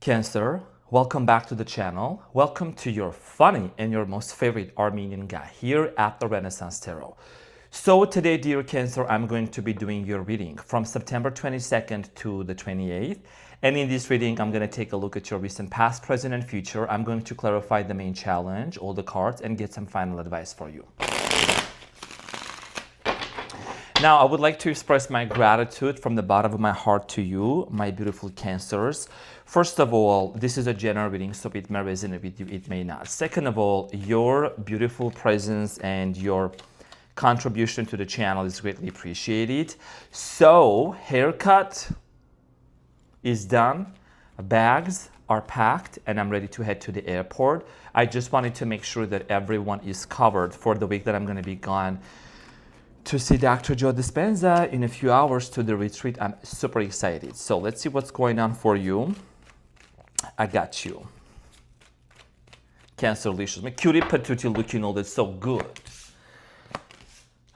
Cancer, welcome back to the channel. Welcome to your funny and your most favorite Armenian guy here at the Renaissance Tarot. So today, dear Cancer, I'm going to be doing your reading from September 22nd to the 28th. And in this reading, I'm going to take a look at your recent past, present, and future. I'm going to clarify the main challenge, all the cards, and get some final advice for you. Now, I would like to express my gratitude from the bottom of my heart to you, my beautiful Cancers. First of all, this is a general reading, so it may resonate with you, it may not. Second of all, your beautiful presence and your contribution to the channel is greatly appreciated. So, haircut is done, bags are packed, and I'm ready to head to the airport. I just wanted to make sure that everyone is covered for the week that I'm going to be gone to see Dr. Joe Dispenza in a few hours to the retreat. I'm super excited. So let's see what's going on for you. I got you. Cancerlicious. My cutie patootie looking all that's so good.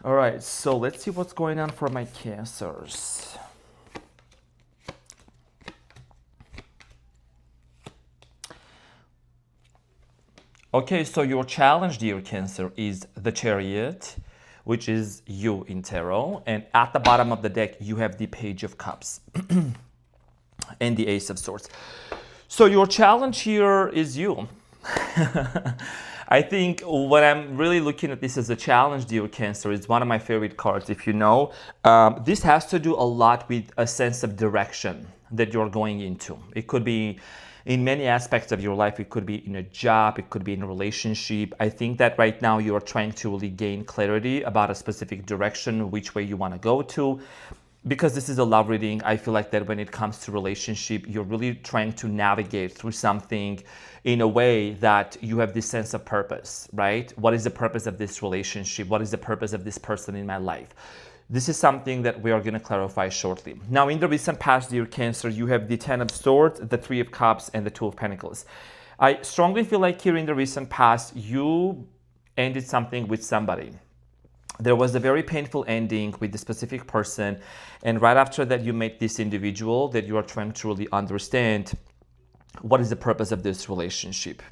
All right, so let's see what's going on for my Cancers. Okay, so your challenge, dear Cancer, is the Chariot, which is you in tarot. And at the bottom of the deck, you have the Page of Cups and the Ace of Swords. So your challenge here is you. I think when I'm really looking at this as a challenge, dear Cancer, it's one of my favorite cards, if you know. This has to do a lot with a sense of direction that you're going into. It could be in many aspects of your life. It could be in a job, it could be in a relationship. I think that right now you are trying to really gain clarity about a specific direction, which way you want to go to. Because this is a love reading, I feel like that when it comes to relationship, you're really trying to navigate through something in a way that you have this sense of purpose, right? What is the purpose of this relationship? What is the purpose of this person in my life? This is something that we are going to clarify shortly. Now, in the recent past, dear Cancer, you have the Ten of Swords, the Three of Cups, and the Two of Pentacles. I strongly feel like here in the recent past, you ended something with somebody. There was a very painful ending with the specific person, and right after that, you met this individual that you are trying to really understand what is the purpose of this relationship.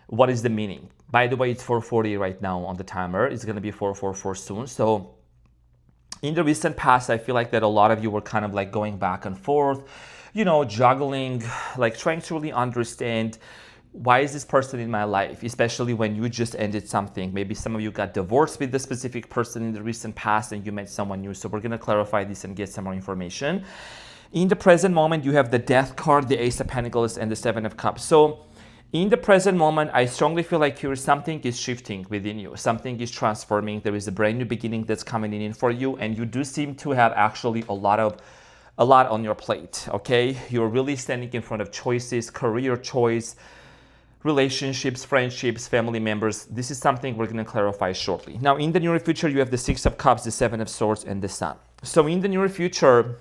What is the meaning? By the way, it's 4:40 right now on the timer. It's going to be 4:44 soon. So in the recent past, I feel like that a lot of you were kind of like going back and forth, you know, juggling, like trying to really understand why is this person in my life, especially when you just ended something. Maybe some of you got divorced with the specific person in the recent past and you met someone new. So we're going to clarify this and get some more information. In the present moment, you have the Death card, the Ace of Pentacles, and the Seven of Cups. So in the present moment, I strongly feel like here something is shifting within you. Something is transforming. There is a brand new beginning that's coming in for you, and you do seem to have actually a lot on your plate, okay? You're really standing in front of choices, career choice, relationships, friendships, family members. This is something we're going to clarify shortly. Now, in the near future, you have the Six of Cups, the Seven of Swords, and the Sun. So in the near future,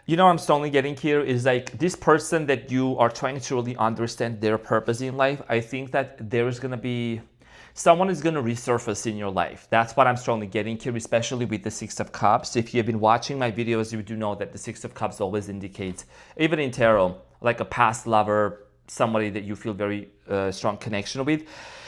you know, I'm strongly getting here is like this person that you are trying to really understand their purpose in life. I think that there is going to be someone is going to resurface in your life. That's what I'm strongly getting here, especially with the Six of Cups. If you have been watching my videos, you do know that the Six of Cups always indicates, even in tarot, like a past lover, somebody that you feel very strong connection with.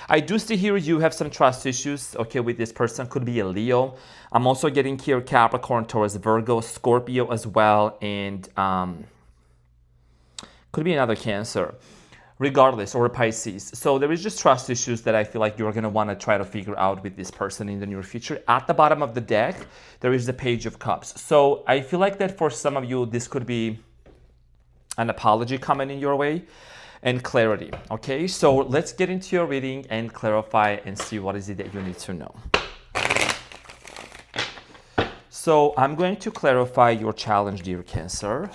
I do see here you have some trust issues, okay, with this person. Could be a Leo. I'm also getting here Capricorn, Taurus, Virgo, Scorpio as well, and could be another Cancer, regardless, or a Pisces. So there is just trust issues that I feel like you're going to want to try to figure out with this person in the near future. At the bottom of the deck, there is the Page of Cups. So I feel like that for some of you, this could be an apology coming in your way and clarity. Okay, so let's get into your reading and clarify and see what is it that you need to know. So I'm going to clarify your challenge, dear Cancer.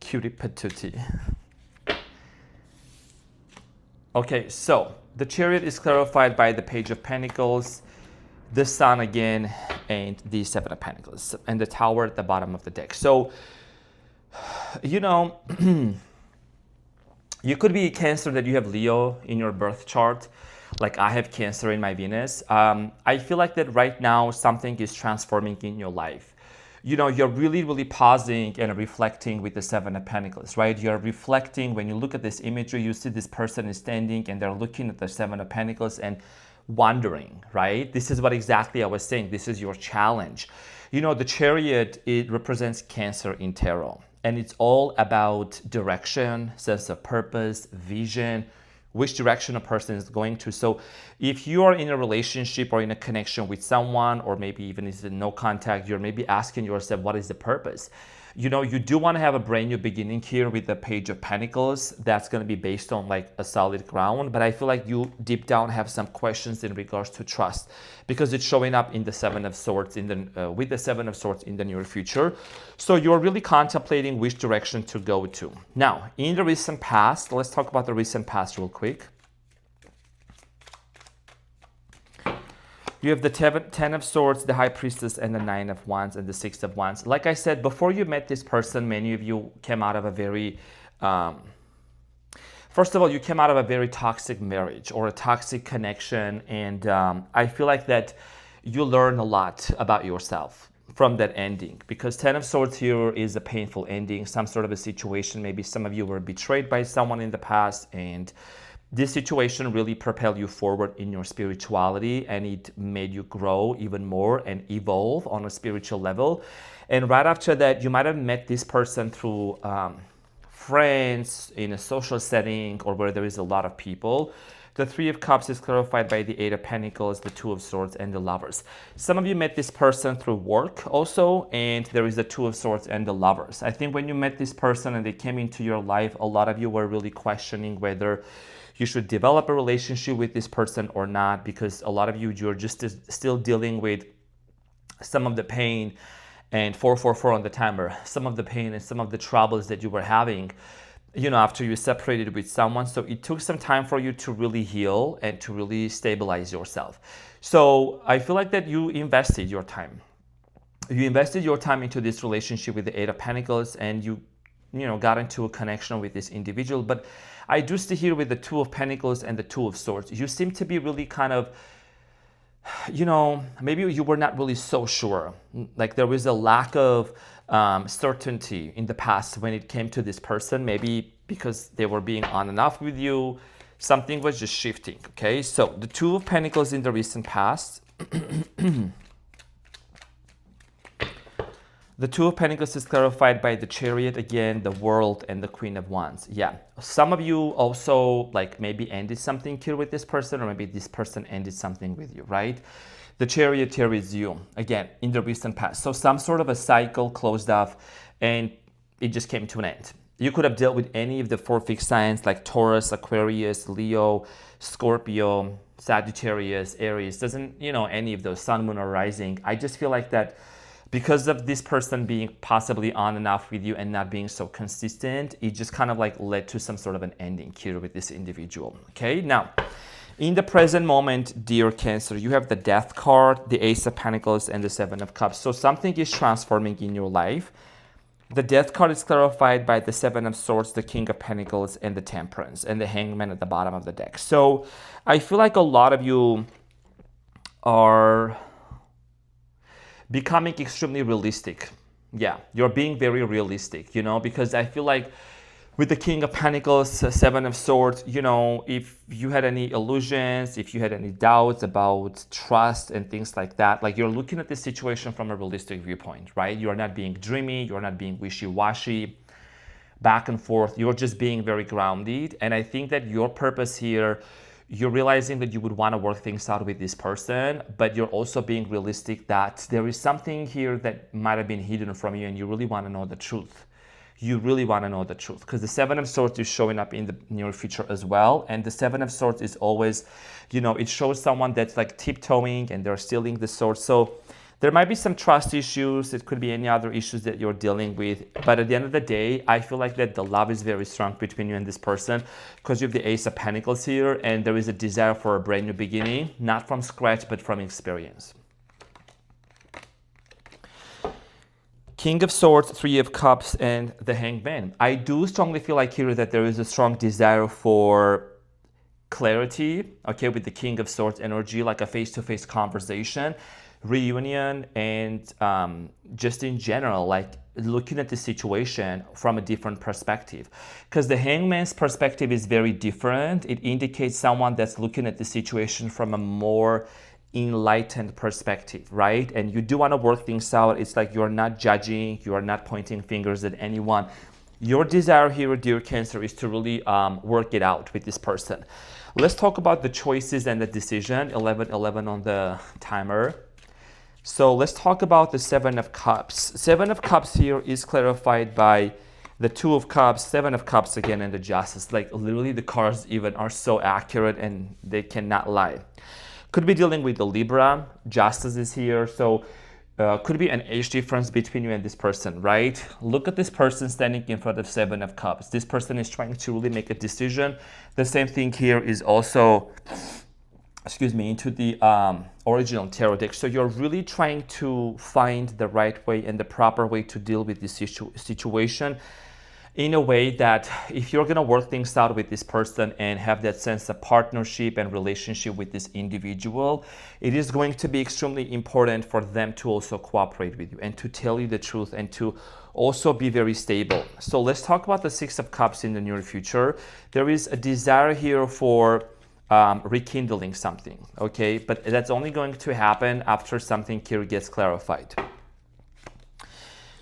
Cutie patootie. Okay, so the Chariot is clarified by the Page of Pentacles, the Sun again, and the Seven of Pentacles, and the Tower at the bottom of the deck. So, you know, You could be Cancer that you have Leo in your birth chart, like I have Cancer in my Venus. I feel like that right now something is transforming in your life. You know, you're really, really pausing and reflecting with the Seven of Pentacles, right? You're reflecting. When you look at this imagery, you see this person is standing and they're looking at the Seven of Pentacles and wondering, right? This is what exactly I was saying. This is your challenge. You know, the Chariot, it represents Cancer in tarot. And it's all about direction, sense of purpose, vision, which direction a person is going to. So if you are in a relationship or in a connection with someone, or maybe even if it's no contact, you're maybe asking yourself, what is the purpose? You know, you do want to have a brand new beginning here with the Page of Pentacles. That's going to be based on like a solid ground. But I feel like you deep down have some questions in regards to trust, because it's showing up in the Seven of Swords with the Seven of Swords in the near future. So you're really contemplating which direction to go to. Now, in the recent past, let's talk about the recent past real quick. You have the Ten of Swords, the High Priestess, and the Nine of Wands, and the Six of Wands. Like I said, before you met this person, many of you came out of a very, first of all, you came out of a very toxic marriage or a toxic connection. And I feel like that you learn a lot about yourself from that ending, because Ten of Swords here is a painful ending, some sort of a situation. Maybe some of you were betrayed by someone in the past, and this situation really propelled you forward in your spirituality, and it made you grow even more and evolve on a spiritual level. And right after that, you might have met this person through friends, in a social setting, or where there is a lot of people. The Three of Cups is clarified by the Eight of Pentacles, the Two of Swords, and the Lovers. Some of you met this person through work also, and there is the Two of Swords and the Lovers. I think when you met this person and they came into your life, a lot of you were really questioning whether you should develop a relationship with this person or not, because a lot of you're just still dealing with some of the pain, and 444 on the timer, some of the pain and some of the troubles that you were having, you know, after you separated with someone. So it took some time for you to really heal and to really stabilize yourself. So I feel like that you invested your time. You invested your time into this relationship with the Eight of Pentacles, and you got into a connection with this individual. But I do see here with the Two of Pentacles and the Two of Swords, you seem to be really kind of, maybe you were not really so sure. Like there was a lack of certainty in the past when it came to this person, maybe because they were being on and off with you. Something was just shifting, okay? So the Two of Pentacles in the recent past. The Two of Pentacles is clarified by the Chariot again, the World, and the Queen of Wands. Yeah, some of you also like maybe ended something here with this person, or maybe this person ended something with you, right? The Chariot here is you, again, in the recent past. So some sort of a cycle closed off and it just came to an end. You could have dealt with any of the four fixed signs like Taurus, Aquarius, Leo, Scorpio, Sagittarius, Aries. Doesn't, any of those, Sun, Moon, or Rising. I just feel like that because of this person being possibly on and off with you and not being so consistent, it just kind of like led to some sort of an ending here with this individual. Okay, now in the present moment, dear Cancer, you have the Death card, the Ace of Pentacles, and the Seven of Cups. So something is transforming in your life. The Death card is clarified by the Seven of Swords, the King of Pentacles, and the Temperance, and the Hangman at the bottom of the deck. So I feel like a lot of you are becoming extremely realistic. Yeah, you're being very realistic, because I feel like with the King of Pentacles, Seven of Swords, if you had any illusions, if you had any doubts about trust and things like that, like you're looking at this situation from a realistic viewpoint, right? You're not being dreamy, you're not being wishy-washy, back and forth. You're just being very grounded. And I think that your purpose here, you're realizing that you would want to work things out with this person, but you're also being realistic that there is something here that might have been hidden from you and you really want to know the truth. You really want to know the truth, because the Seven of Swords is showing up in the near future as well. And the Seven of Swords is always, it shows someone that's like tiptoeing and they're stealing the sword. So there might be some trust issues. It could be any other issues that you're dealing with. But at the end of the day, I feel like that the love is very strong between you and this person, because you have the Ace of Pentacles here, and there is a desire for a brand new beginning, not from scratch, but from experience. King of Swords, Three of Cups, and the Hangman. I do strongly feel like here that there is a strong desire for clarity, okay, with the King of Swords energy, like a face-to-face conversation, reunion, and just in general, like looking at the situation from a different perspective. Because the Hangman's perspective is very different. It indicates someone that's looking at the situation from a more enlightened perspective, right? And you do want to work things out. It's like you're not judging, you are not pointing fingers at anyone. Your desire here, dear Cancer, is to really work it out with this person. Let's talk about the choices and the decision. 11:11 on the timer. So let's talk about the Seven of Cups. Seven of Cups here is clarified by the Two of Cups, Seven of Cups again, and the Justice. Like literally the cards even are so accurate and they cannot lie. Could be dealing with the Libra. Justice is here. So could be an age difference between you and this person, right? Look at this person standing in front of Seven of Cups. This person is trying to really make a decision. The same thing here is also, into the original tarot deck. So you're really trying to find the right way and the proper way to deal with this situation in a way that if you're going to work things out with this person and have that sense of partnership and relationship with this individual, it is going to be extremely important for them to also cooperate with you and to tell you the truth and to also be very stable. So let's talk about the Six of Cups in the near future. There is a desire here for rekindling something, okay? But that's only going to happen after something here gets clarified.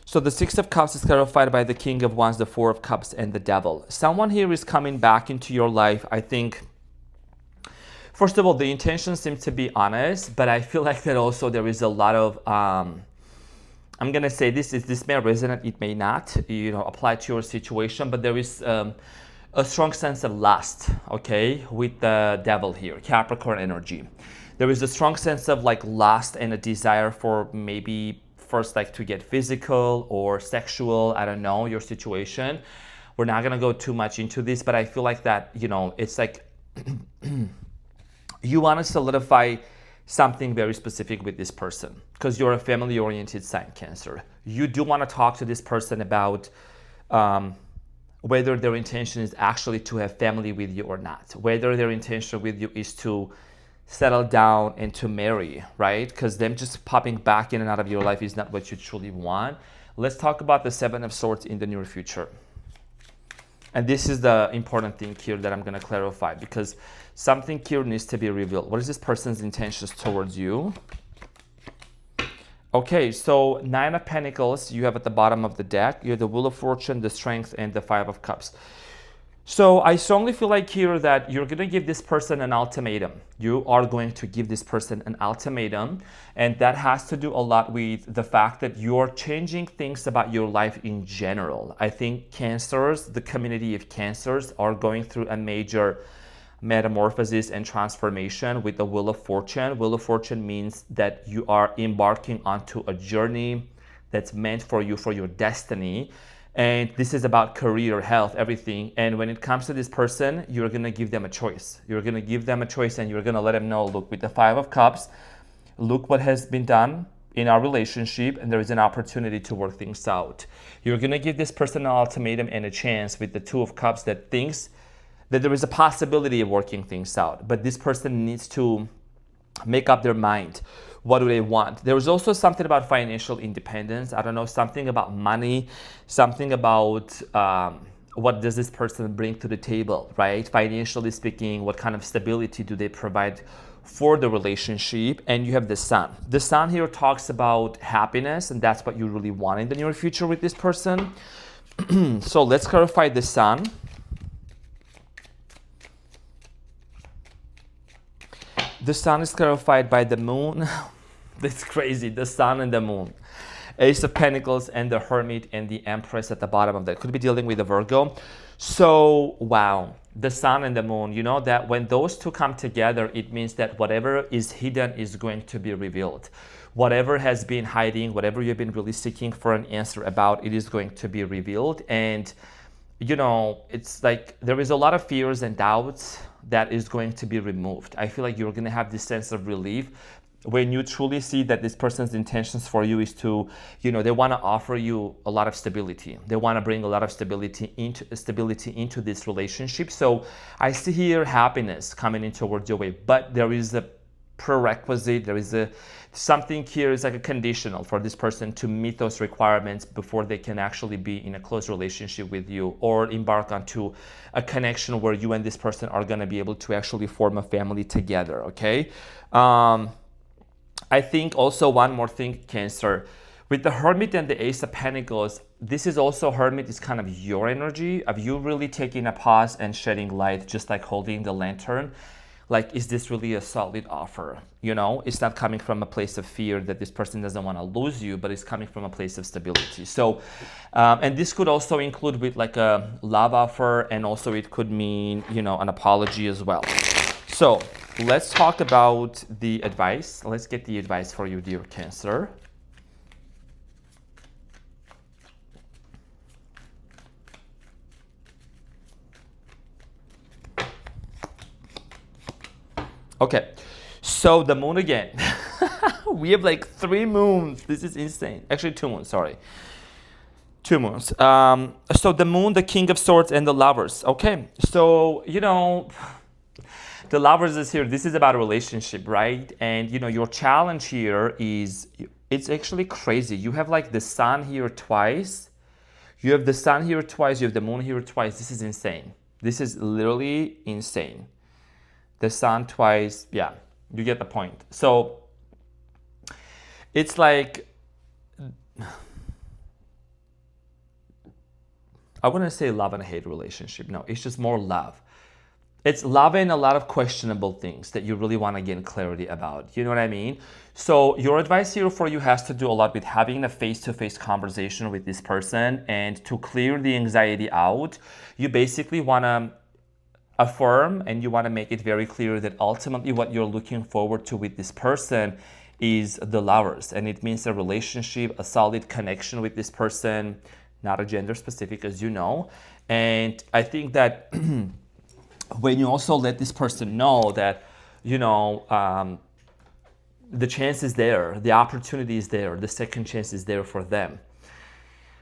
So the Six of Cups is clarified by the King of Wands, the Four of Cups, and the Devil. Someone here is coming back into your life. I think, first of all, the intention seems to be honest, but I feel like that also there is a lot of, I'm going to say this may resonate, it may not, apply to your situation, but there is a strong sense of lust, okay, with the Devil here, Capricorn energy. There is a strong sense of like lust and a desire for maybe first like to get physical or sexual. I don't know your situation. We're not gonna go too much into this, but I feel like that, it's like you want to solidify something very specific with this person because you're a family-oriented sign, Cancer. You do want to talk to this person about whether their intention is actually to have family with you or not, whether their intention with you is to settle down and to marry, right? Because them just popping back in and out of your life is not what you truly want. Let's talk about the Seven of Swords in the near future. And this is the important thing here that I'm going to clarify because something here needs to be revealed. What is this person's intentions towards you? Okay, so Nine of Pentacles you have at the bottom of the deck. You have the Wheel of Fortune, the Strength, and the Five of Cups. So I strongly feel like here that you're going to give this person an ultimatum. You are going to give this person an ultimatum. And that has to do a lot with the fact that you're changing things about your life in general. I think Cancers, the community of Cancers, are going through a major metamorphosis and transformation with the Wheel of Fortune. Wheel of Fortune means that you are embarking onto a journey that's meant for you, for your destiny. And this is about career, health, everything. And when it comes to this person, you're going to give them a choice. You're going to give them a choice and you're going to let them know, look, with the Five of Cups, look what has been done in our relationship and there is an opportunity to work things out. You're going to give this person an ultimatum and a chance with the Two of Cups that thinks that there is a possibility of working things out. But this person needs to make up their mind. What do they want? There is also something about financial independence. I don't know, something about money, something about what does this person bring to the table, right? Financially speaking, what kind of stability do they provide for the relationship? And you have the Sun. The Sun here talks about happiness, and that's what you really want in the near future with this person. So let's clarify the Sun. The Sun is clarified by the Moon. That's crazy. The Sun and the Moon. Ace of Pentacles and the Hermit and the Empress at the bottom of that. Could be dealing with a Virgo. So, wow. The Sun and the Moon. You know that when those two come together, it means that whatever is hidden is going to be revealed. Whatever has been hiding, whatever you've been really seeking for an answer about, it is going to be revealed. And, it's like there is a lot of fears and doubts that is going to be removed. I feel like you're going to have this sense of relief when you truly see that this person's intentions for you is to, they want to offer you a lot of stability. They want to bring a lot of stability into this relationship. So I see here happiness coming in towards your way, but there is a prerequisite. There is something here is like a conditional for this person to meet those requirements before they can actually be in a close relationship with you or embark onto a connection where you and this person are going to be able to actually form a family together. Okay. I think also one more thing, Cancer, with the Hermit and the Ace of Pentacles, this is also, Hermit is kind of your energy of you really taking a pause and shedding light, just like holding the lantern. Like, is this really a solid offer? It's not coming from a place of fear that this person doesn't want to lose you, but it's coming from a place of stability. So, and this could also include with like a love offer, and also it could mean, an apology as well. So let's talk about the advice. Let's get the advice for you, dear Cancer. Okay, so the moon again. We have like 3 moons. This is insane. Actually, 2 moons, sorry. 2 moons. So the moon, the King of Swords, and the Lovers. Okay, so, the Lovers is here. This is about a relationship, right? And, your challenge here is, it's actually crazy. You have like the sun here twice. You have the sun here twice. You have the moon here twice. This is insane. This is literally insane. The sun twice. Yeah, you get the point. So it's like, I wouldn't say love and hate relationship. No, it's just more love. It's love and a lot of questionable things that you really want to gain clarity about. You know what I mean? So your advice here for you has to do a lot with having a face-to-face conversation with this person, and to clear the anxiety out, you basically want to affirm and you want to make it very clear that ultimately what you're looking forward to with this person is the Lovers. And it means a relationship, a solid connection with this person, not a gender specific, as you know. And I think that when you also let this person know that, the chance is there, the opportunity is there, the second chance is there for them.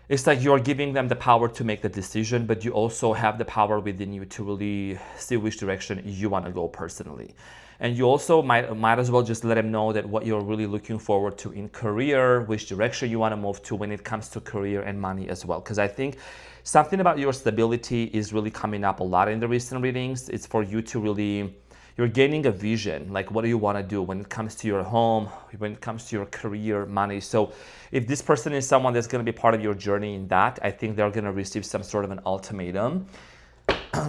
It's like you're giving them the power to make the decision, but you also have the power within you to really see which direction you want to go personally. And you also might as well just let them know that what you're really looking forward to in career, which direction you want to move to when it comes to career and money as well. Because I think something about your stability is really coming up a lot in the recent readings. It's for you to really, you're gaining a vision. Like, what do you want to do when it comes to your home, when it comes to your career, money? So if this person is someone that's going to be part of your journey in that, I think they're going to receive some sort of an ultimatum.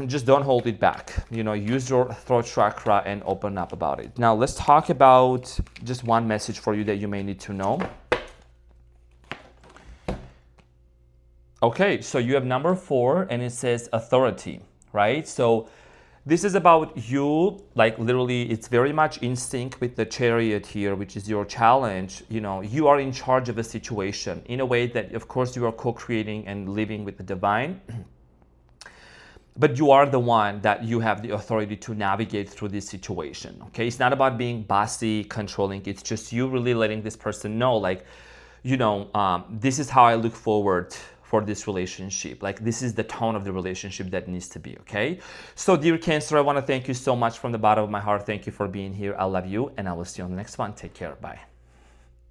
Just don't hold it back. Use your throat chakra and open up about it. Now let's talk about just one message for you that you may need to know. Okay, so you have number 4 and it says authority, right? So this is about you, like literally it's very much in sync with the Chariot here, which is your challenge. You are in charge of a situation in a way that, of course, you are co-creating and living with the divine. But you are the one that you have the authority to navigate through this situation, okay? It's not about being bossy, controlling. It's just you really letting this person know, like, this is how I look forward for this relationship. Like, this is the tone of the relationship that needs to be, okay? So, dear Cancer, I want to thank you so much from the bottom of my heart. Thank you for being here. I love you, and I will see you on the next one. Take care. Bye.